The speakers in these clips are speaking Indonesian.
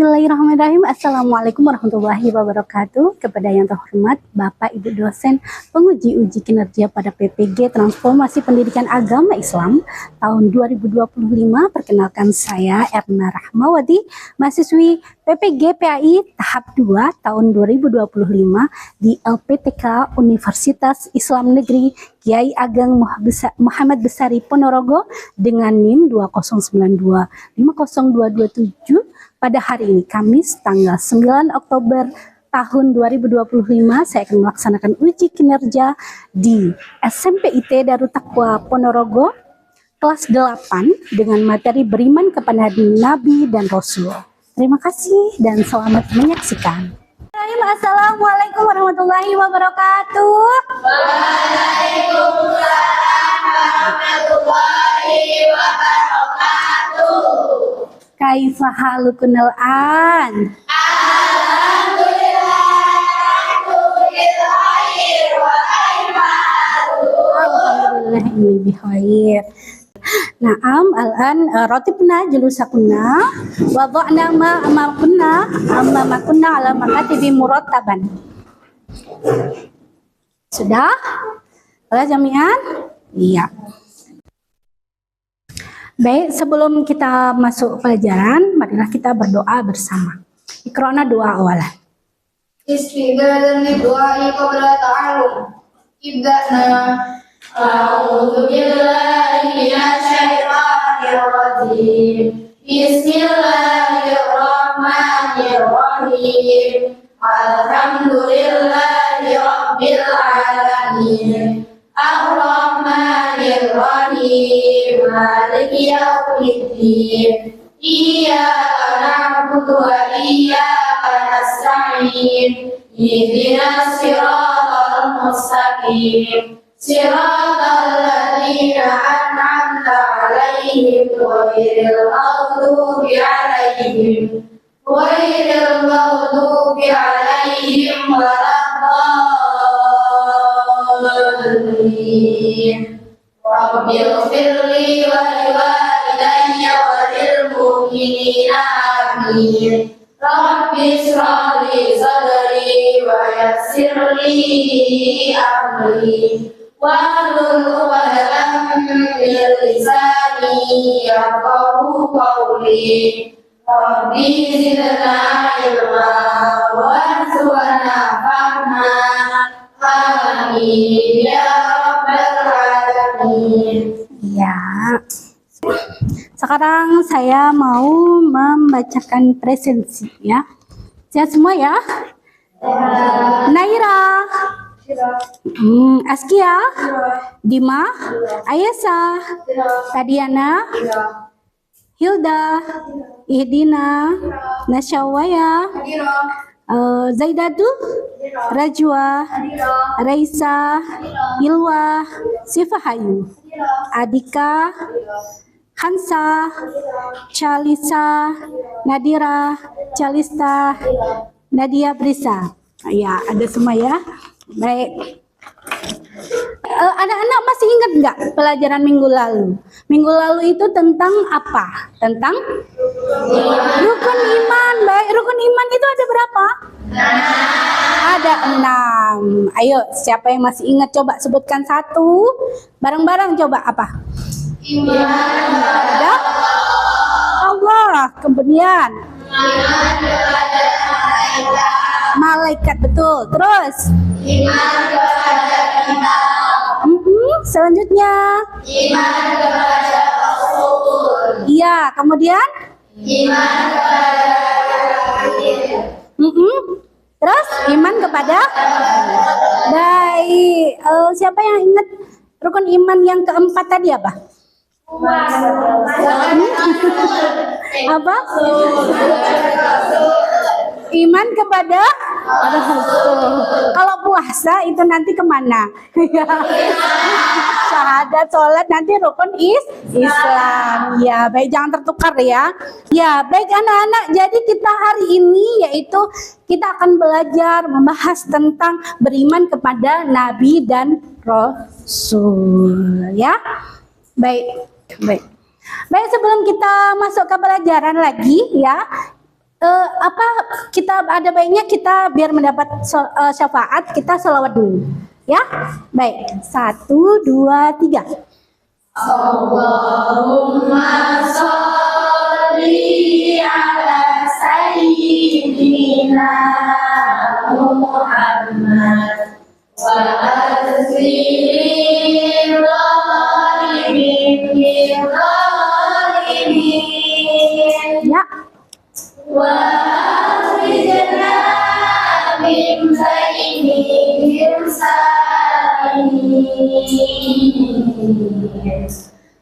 Bismillahirrahmanirrahim. Assalamualaikum warahmatullahi wabarakatuh. Kepada yang terhormat Bapak Ibu dosen penguji uji kinerja pada PPG Transformasi Pendidikan Agama Islam tahun 2025, perkenalkan saya Erna Rahmawati, mahasiswi PPG PAI tahap 2 tahun 2025 di LPTK Universitas Islam Negeri Kiai Ageng Muhammad Besari Ponorogo dengan NIM 20925027. Pada hari ini, Kamis, tanggal 9 Oktober tahun 2025, saya akan melaksanakan uji kinerja di SMP IT Darut Taqwa Ponorogo, kelas 8, dengan materi beriman kepada Nabi dan Rasul. Terima kasih dan selamat menyaksikan. Assalamualaikum warahmatullahi wabarakatuh. Waalaikumsalam warahmatullahi wabarakatuh. Kaifa halukum al-an? Alhamdulillah ini bikhair. Naam, al-an ratibna julusakunna wada'na ma amarkunna amamakunna ala makatibi murattaban. Sudah? Sudah jami'an? Iya. Baik, sebelum kita masuk pelajaran, marilah kita berdoa bersama. Iqra'na doa awalan. Istighfar dan doa qabla ta'allum. Ibda'na. A'udzu billahi minasyaitonir rajim. Bismillahirrahmanirrahim. Alhamdulillahi rabbil alamin. Ar-Rahmanir-Rahim. Maliki yaumiddin. Iyyaka na'budu wa iyyaka nasta'in. Ihdinas siratal mustaqim. Siratal ladzina an'amta 'alaihim ghairil maghdubi 'alaihim waladdallin. Rabbil firli wa liwalidayya wa lil mu'minina amin. Rabbi shrah li sadri wa yassir li amri wahlul 'uqdatam min lisani yafqahu qawli. Rabbi zidna ilma warzuqna fahma. Amin ya rabbal alamin. Ya. Sekarang saya mau membacakan presensi ya. Siap semua ya? Naira, Askia, Dima, Ayesa, Tadiana, Hilda, Ihdina, Nasyawaya, Zaidatu, Rajwa, Raisa, Ilwa, Sifahayu, Adika, Hansa, Chalisa, Nadira, Calista, Nadia Brisa. Ya, ada semua ya. Baik. Anak-anak masih ingat nggak pelajaran minggu lalu? Minggu lalu itu tentang apa? Tentang rukun iman. Baik, rukun iman itu ada berapa? Ada 6. Ayo, siapa yang masih ingat coba sebutkan satu. Bareng-bareng coba apa? Iman Ada Allah. Kemudian malaikat, betul. Terus iman kepada kitab. Selanjutnya Iman kepada Rasul. iya, kemudian Iman kepada akhir. terus iman kepada baik. Siapa yang ingat rukun iman yang keempat tadi apa? Apa? Iman kepada Rasul. Kalau puasa itu nanti kemana? Syahadat, sholat, nanti rukun Islam. Ya, baik, jangan tertukar ya. Ya, baik anak-anak. Jadi kita hari ini yaitu kita akan belajar membahas tentang beriman kepada Nabi dan Rasul. Ya, baik, baik. Baik, sebelum kita masuk ke pelajaran lagi ya, apa kita ada baiknya kita biar mendapat syafaat kita selawat dulu ya. Baik, 1, 2, 3. Allahumma sholli ala sayyidina Muhammad wa azlil zalimin Ya. wa akhrijna min bainihim salimin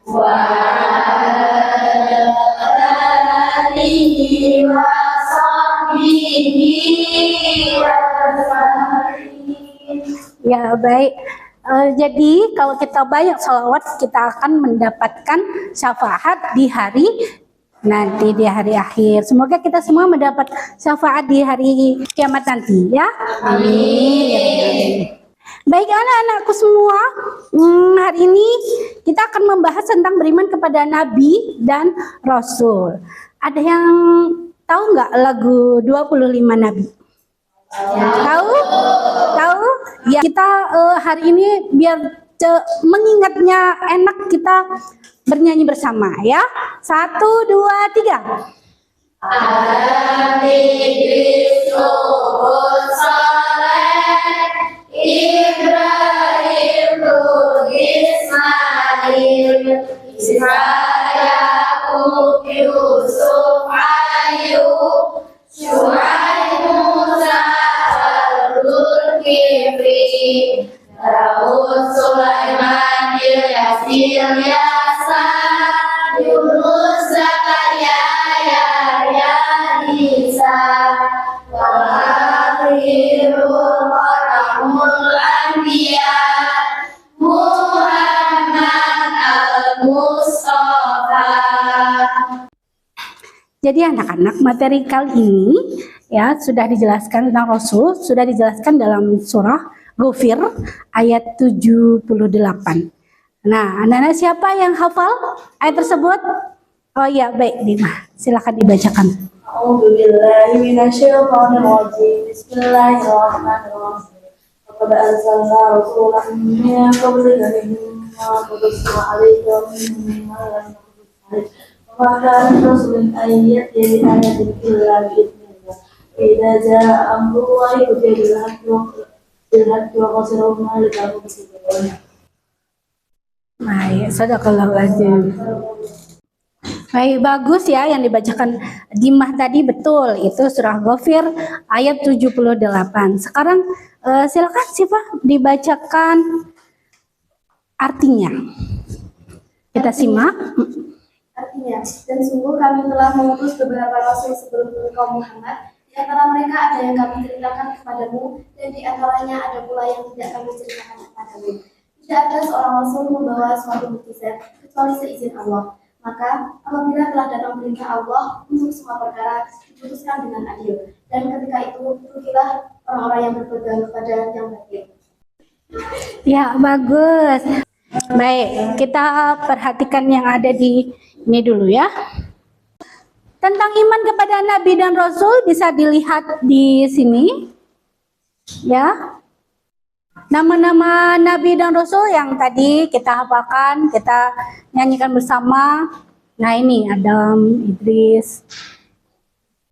wa alihi wa sahbihi wa sallim. Ya, baik. Jadi kalau kita banyak salawat kita akan mendapatkan syafaat di hari nanti, di hari akhir. Semoga kita semua mendapat syafaat di hari kiamat nanti ya. Amin. Baik anak-anakku semua, hari ini kita akan membahas tentang beriman kepada Nabi dan Rasul. Ada yang tahu nggak lagu 25 Nabi? Tahu? Tahu? Ya, kita hari ini biar mengingatnya enak kita bernyanyi bersama ya. 1, 2, 3. Adam Idris Nuh Saleh Ibrahim Lut Ismail Ishaq Yaqub Yusuf Ayub Syuaib Musa Harun Kifli Daud Sulaiman Ilyas Ilyasa Yunus Zakaria Yahya Isa wa akhirul khatamul anbiya Muhammad al-Mustafa. Jadi anak-anak, materi kali ini ya sudah dijelaskan tentang Rasul, sudah dijelaskan dalam surah Ghafir ayat 78. Nah, anak-anak siapa yang hafal ayat tersebut? Oh iya, baik, Dima. Silakan dibacakan. A'udzubillahi minasyaitonirrajim. Bismillahirrahmanirrahim. Laqad arsalna rasulan min qablika minhum ma qussu 'alaika minhum ma lam naqsus 'alaika. Wa ma kana rasulun an ya'tiya bi ayatin illa bi idznillah. Idza jaa'a amrullahi bil haqqi wa qasira hunalika al-mubtilun. Baik, sadaqallahul azim. Baik, bagus ya yang dibacakan Dimah tadi, betul. Itu surah Ghafir ayat 78. Sekarang silakan Siva dibacakan artinya. Kita simak. Artinya, dan sungguh kami telah mengutus beberapa rasul sebelum engkau Muhammad. Di antara mereka ada yang kami ceritakan kepadamu, dan di antaranya ada pula yang tidak kami ceritakan kepadamu. Tidak ada seorang rasul membawa suatu mukjizat kecuali seizin Allah. Maka apabila telah datang perintah Allah untuk semua perkara diputuskan dengan adil. Dan ketika itu rugilah orang-orang yang berpegang kepada yang batil. Ya, bagus. Baik, kita perhatikan yang ada di ini dulu ya. Tentang iman kepada Nabi dan Rasul bisa dilihat di sini. Ya. Nama-nama Nabi dan Rasul yang tadi kita hafalkan, kita nyanyikan bersama. Nah, ini Adam, Idris.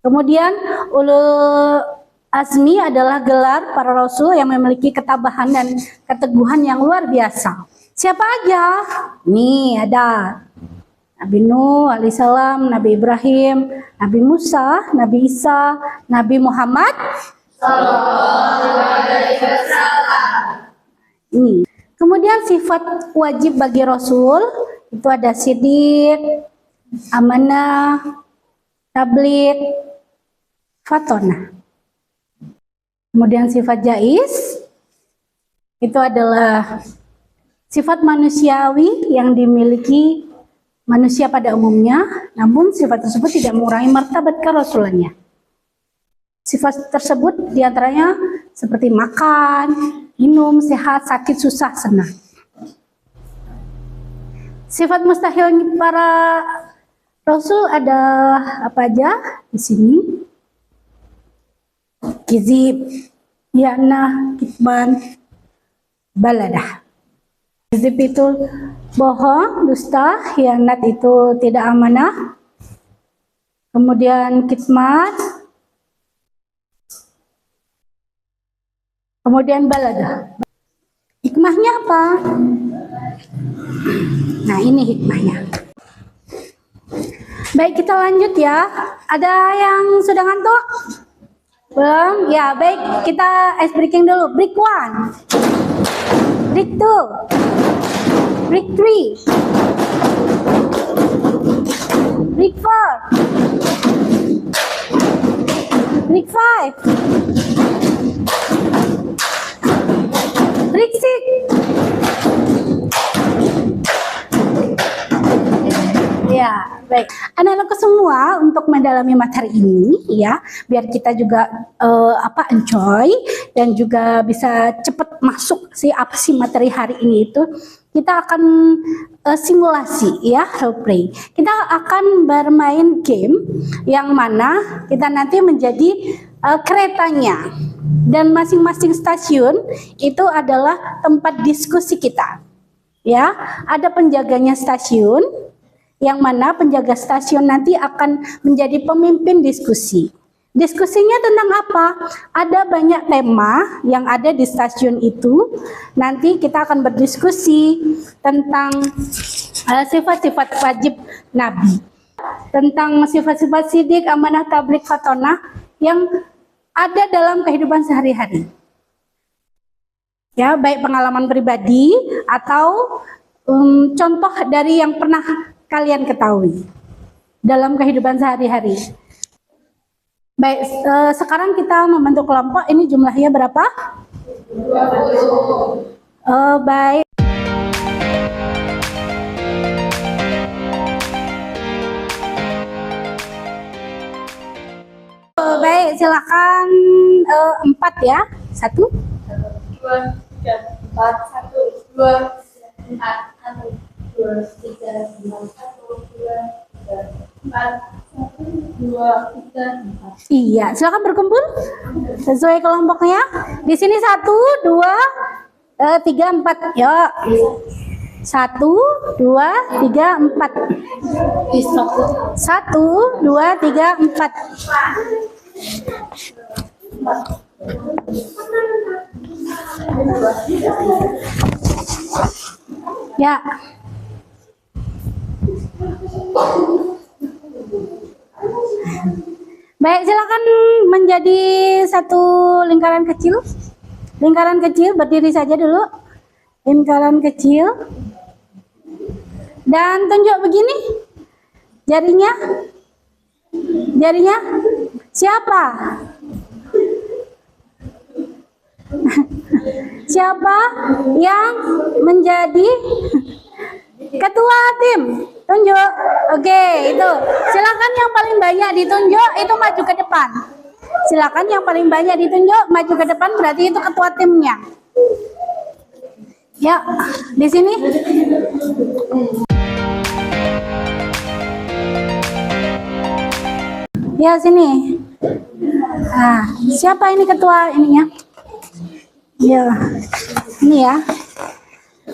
Kemudian Ulul Azmi adalah gelar para rasul yang memiliki ketabahan dan keteguhan yang luar biasa. Siapa aja? Nih ada Nabi Nuh alaihissalam, Nabi Ibrahim, Nabi Musa, Nabi Isa, Nabi Muhammad ini. Kemudian sifat wajib bagi Rasul itu ada sidik, amanah, tabligh, fatonah. Kemudian sifat jais itu adalah sifat manusiawi yang dimiliki manusia pada umumnya, namun sifat tersebut tidak mengurangi martabat kerasulannya. Sifat tersebut diantaranya seperti makan, minum, sehat, sakit, susah, senang. Sifat mustahil para rasul ada apa aja di sini? kizib, yana, kitman, baladah. Kizib itu bohong, dusta, khianat itu tidak amanah. Kemudian kitman, kemudian baladah. Hikmahnya apa? Nah, ini hikmahnya. Baik, kita lanjut ya. Ada yang sudah ngantuk? Belum? Ya, baik. Kita ice breaking dulu. Break 1. Break 2. Break 3. Break 4. Break 5. Break 6. Ya, baik. Anak-anakku semua, untuk mendalami materi ini ya, biar kita juga enjoy dan juga bisa cepat masuk apa sih materi hari ini itu, kita akan simulasi ya, role play. Kita akan bermain game yang mana kita nanti menjadi keretanya, dan masing-masing stasiun itu adalah tempat diskusi kita. Ya, ada penjaganya stasiun, yang mana penjaga stasiun nanti akan menjadi pemimpin diskusi. Diskusinya tentang apa? Ada banyak tema yang ada di stasiun itu. Nanti kita akan berdiskusi tentang sifat-sifat wajib Nabi, tentang sifat-sifat sidik, amanah, tabligh, fatonah yang ada dalam kehidupan sehari-hari. Ya, baik pengalaman pribadi atau contoh dari yang pernah kalian ketahui dalam kehidupan sehari-hari. Baik, sekarang kita membentuk kelompok. Ini jumlahnya berapa? 20. Baik. Baik, silakan 4 ya. 1, 2, 3, 4, 1, 2, 4, 1, 2, 3, 4, 1, 2, 4, 1, 2, 3, 4. iya, silakan berkumpul sesuai kelompoknya. Di sini 1, 2, 3, 4. Yuk. 1, 2, 3, 4. 1, 2, 3, 4. Ya. Baik, silakan menjadi satu lingkaran kecil. Lingkaran kecil, berdiri saja dulu. Lingkaran kecil. Dan tunjuk begini. Jarinya. Jarinya. Siapa? Siapa yang menjadi ketua tim? Tunjuk. Oke, itu. Silakan yang paling banyak ditunjuk itu maju ke depan. Silakan yang paling banyak ditunjuk maju ke depan, berarti itu ketua timnya. Ya, di sini. Ya, sini. Nah, siapa ini ketua ininya? Ya, ini ya.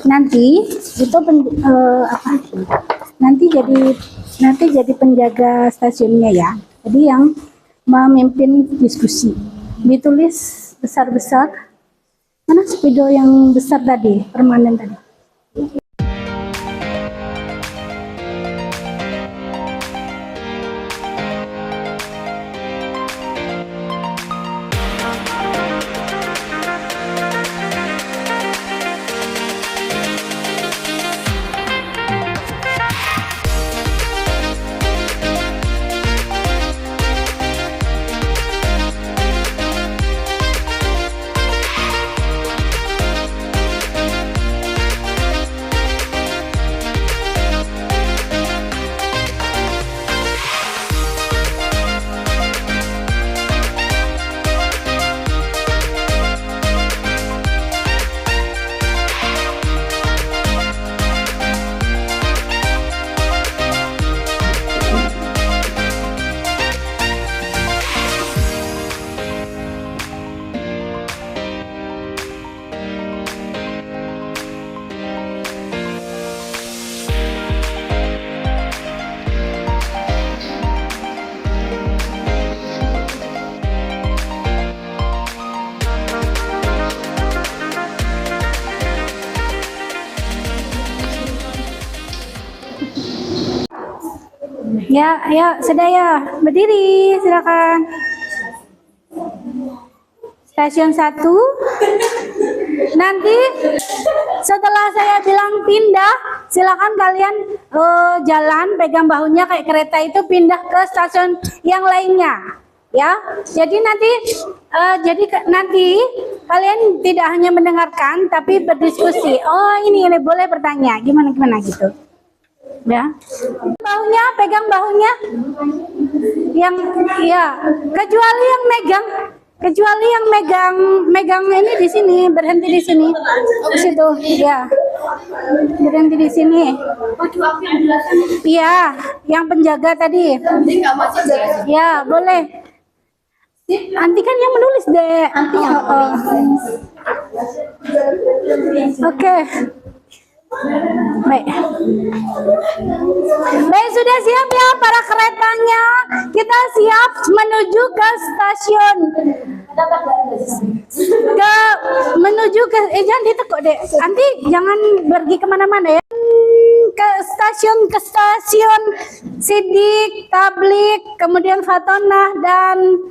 Nanti itu nanti jadi penjaga stasiunnya ya. Jadi yang memimpin diskusi. Ditulis besar-besar. Mana spidol yang besar tadi, permanen tadi? Ya, sudah ya. Berdiri, silakan. Stasiun 1. Nanti setelah saya bilang pindah, silakan kalian jalan pegang bahunya kayak kereta itu pindah ke stasiun yang lainnya. Ya, jadi nanti kalian tidak hanya mendengarkan tapi berdiskusi. Oh ini boleh bertanya, gimana gitu. Ya, bahunya, pegang bahunya. Yang ya, kecuali yang megang ini di sini, berhenti di sini. Di situ, ya. Berhenti di sini. Iya, yang penjaga tadi. Ya, boleh. Nanti kan yang menulis deh. Oke. Baik. Baik, sudah siap ya para keretanya. Kita siap menuju ke stasiun. Menuju ke jangan ditekuk deh. Nanti jangan pergi kemana-mana ya. Ke stasiun Sidik, Tablik, kemudian Fatonah dan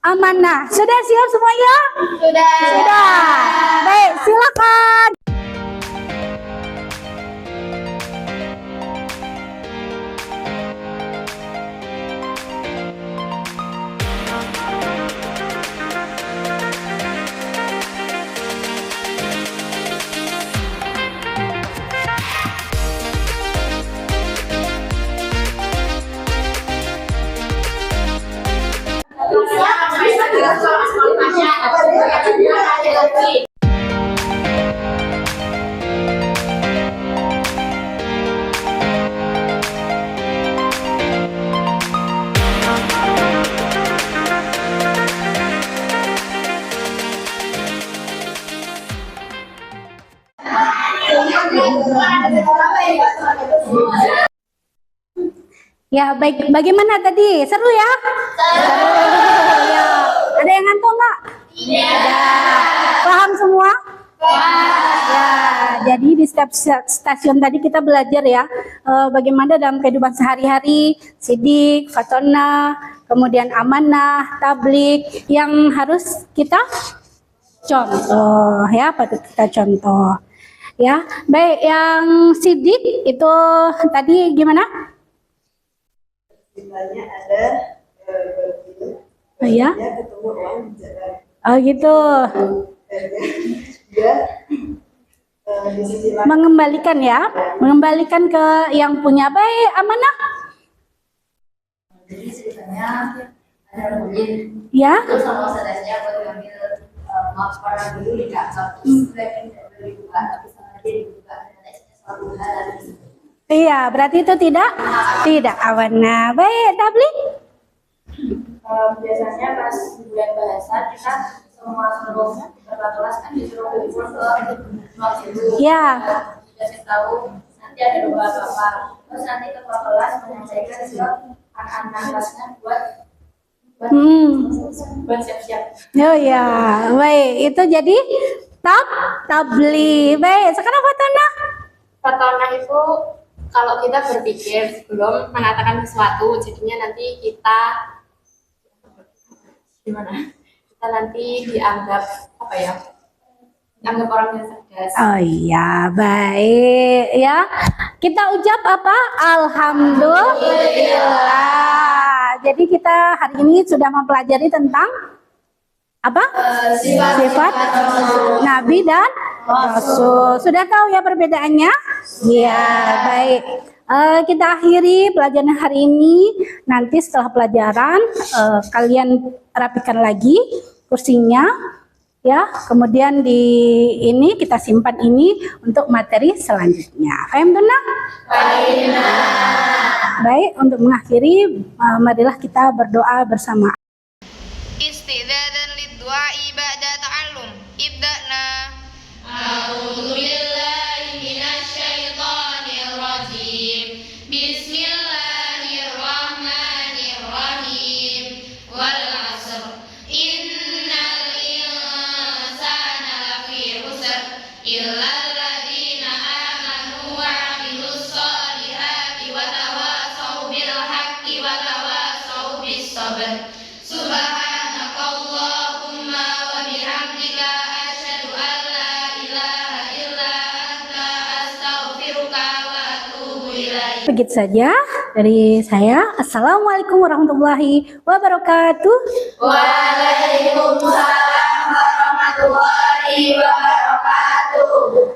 Amanah. Sudah siap semuanya? Sudah. Baik, silakan. Ya, baik. Bagaimana tadi? Seru ya? Seru. Ya. Ada yang ngantuk nggak? Iya. Paham semua? Ya, jadi di setiap stasiun tadi kita belajar ya bagaimana dalam kehidupan sehari-hari Sidik, Fatonah, kemudian Amanah, Tablik yang harus kita contoh ya, patut kita contoh. Ya, baik, yang Sidik itu tadi gimana? Misalnya ada Oh ya? dia ketemu orang di jalan. Oh gitu. Dia di sisi lain Mengembalikan ya, mengembalikan ke yang punya. Baik, Amanah. Jadi ceritanya ada mobil Ya. terus sama saudaranya buat ngambil maaf orang dulu di kantor terus mereka tidak boleh dibuka tapi sama dia dibuka dan isinya selalu halal. Iya, berarti itu tidak amanah. Baik, Tablik. Biasanya pas bulan bahasa kita semua seluruh kepala kelas kan disuruh kumpul ke rumah guru. Ya. Dikasih tahu nanti ada lomba apa. Terus nanti kepala kelas menyampaikan ke anak-anak kelasnya buat siap-siap. Oh ya, baik. Itu jadi tabli. Baik, sekarang Fatonah. Fatonah itu kalau kita berpikir sebelum mengatakan sesuatu, jadinya nanti kita nanti dianggap apa ya? Dianggap orang yang cerdas. Oh iya, baik ya. Kita ucap apa? Alhamdulillah. Jadi kita hari ini sudah mempelajari tentang apa? Sifat Nabi dan Rasul. Sudah tahu ya perbedaannya? Ya, baik. Kita akhiri pelajaran hari ini. Nanti setelah pelajaran kalian rapikan lagi kursinya, ya. Kemudian di ini kita simpan ini untuk materi selanjutnya. Paham benar? Baik, untuk mengakhiri, marilah kita berdoa bersama. Istidadan lidduai ba'da ta'allum. Ibda'na. A'udzu billahi minasyaitonir rajim. Bismillahirrahmanirrahim. Wal 'asr. Innal insana lafi khusr illa alladzina amanu wa 'amilus solihati wa tawassaw bil haqqi Begitu saja dari saya. Assalamualaikum warahmatullahi wabarakatuh. Waalaikumsalam warahmatullahi wabarakatuh.